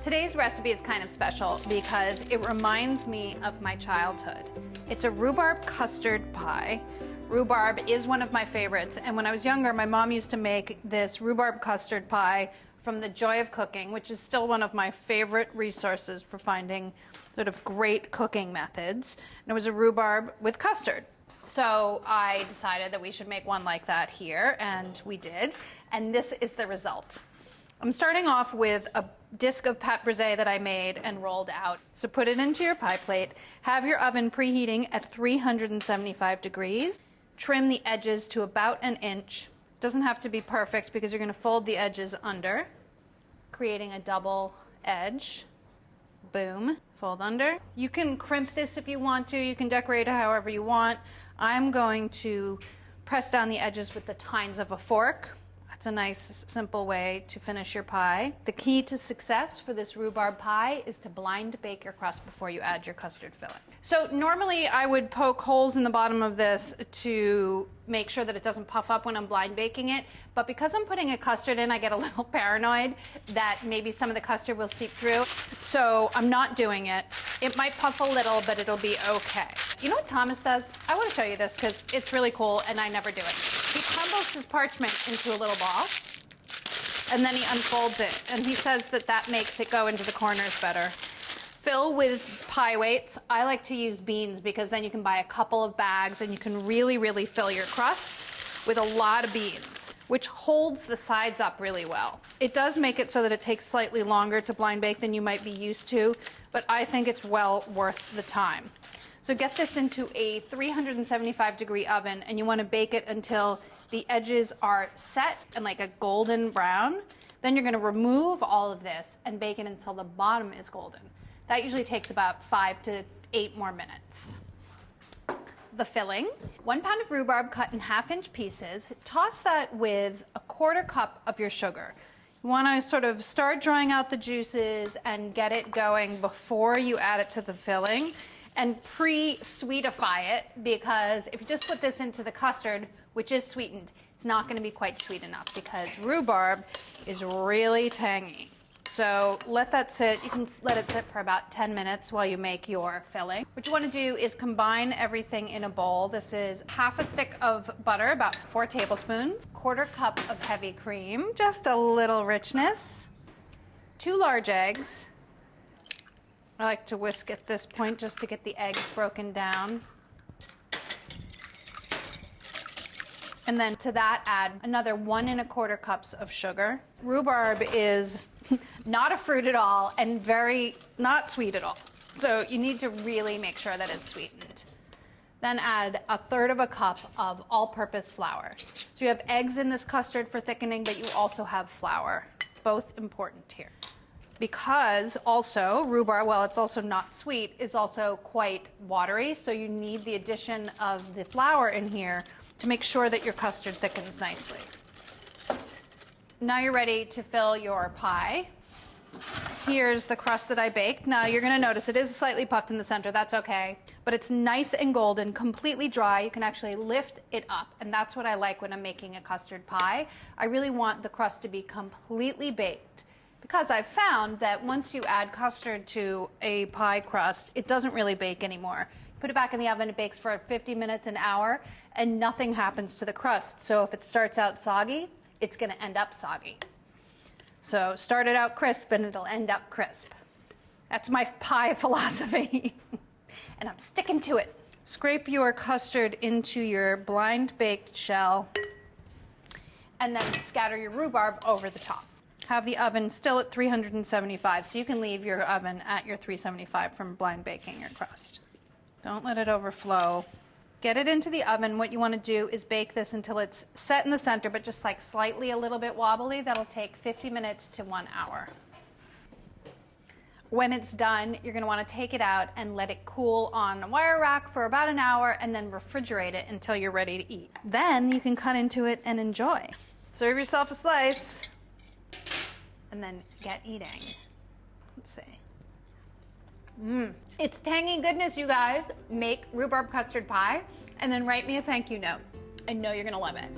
Today's recipe is kind of special because it reminds me of my childhood. It's a rhubarb custard pie. Rhubarb is one of my favorites, and when I was younger, my mom used to make this rhubarb custard pie from The Joy of Cooking, which is still one of my favorite resources for finding sort of great cooking methods. And it was a rhubarb with custard. So I decided that we should make one like that here, and we did. And this is the result. I'm starting off with a disc of pâte brisée that I made and rolled out. So put it into your pie plate. Have your oven preheating at 375 degrees. Trim the edges to about an inch. Doesn't have to be perfect because you're going to fold the edges under, creating a double edge. Boom. Fold under. You can crimp this if you want to. You can decorate it however you want. I'm going to press down the edges with the tines of a fork. It's a nice, simple way to finish your pie. The key to success for this rhubarb pie is to blind bake your crust before you add your custard filling. So normally I would poke holes in the bottom of this to make sure that it doesn't puff up when I'm blind baking it. But because I'm putting a custard in, I get a little paranoid that maybe some of the custard will seep through. So I'm not doing it. It might puff a little, but it'll be okay. You know what Thomas does? I want to show you this because it's really cool and I never do it. He crumbles his parchment into a little ball and then he unfolds it. And he says that that makes it go into the corners better. Fill with pie weights. I like to use beans because then you can buy a couple of bags and you can really, really fill your crust with a lot of beans, which holds the sides up really well. It does make it so that it takes slightly longer to blind bake than you might be used to, but I think it's well worth the time. So get this into a 375 degree oven and you want to bake it until the edges are set and like a golden brown. Then you're going to remove all of this and bake it until the bottom is golden. That usually takes about 5 to 8 more minutes. The filling, 1 pound of rhubarb cut in 1/2-inch pieces. Toss that with a 1/4 cup of your sugar. You want to sort of start drying out the juices and get it going before you add it to the filling. And pre-sweetify it, because if you just put this into the custard, which is sweetened, it's not going to be quite sweet enough because rhubarb is really tangy. So let that sit. You can let it sit for about 10 minutes while you make your filling. What you want to do is combine everything in a bowl. This is 1/2 stick of butter, about 4 tablespoons, 1/4 cup of heavy cream, just a little richness, 2 large eggs. I like to whisk at this point just to get the eggs broken down. And then to that add another 1 1/4 cups of sugar. Rhubarb is not a fruit at all and very not sweet at all. So you need to really make sure that it's sweetened. Then add 1/3 cup of all-purpose flour. So you have eggs in this custard for thickening, but you also have flour. Both important here. Because also rhubarb, while it's also not sweet, is also quite watery, so you need the addition of the flour in here to make sure that your custard thickens nicely. Now you're ready to fill your pie. Here's the crust that I baked. Now you're going to notice it is slightly puffed in the center. That's okay. But it's nice and golden, completely dry. You can actually lift it up, and that's what I like when I'm making a custard pie. I really want the crust to be completely baked, because I've found that once you add custard to a pie crust, it doesn't really bake anymore. Put it back in the oven, it bakes for 50 minutes, an hour, and nothing happens to the crust. So if it starts out soggy, it's going to end up soggy. So start it out crisp and it'll end up crisp. That's my pie philosophy. And I'm sticking to it. Scrape your custard into your blind baked shell and then scatter your rhubarb over the top. Have the oven still at 375, so you can leave your oven at your 375 from blind baking your crust. Don't let it overflow. Get it into the oven. What you want to do is bake this until it's set in the center, but just like slightly a little bit wobbly. That'll take 50 minutes to 1 hour. When it's done, you're going to want to take it out and let it cool on a wire rack for about an hour and then refrigerate it until you're ready to eat. Then you can cut into it and enjoy. Serve yourself a slice and then get eating. Let's see. It's tangy goodness, you guys. Make rhubarb custard pie and then write me a thank you note. I know you're going to love it.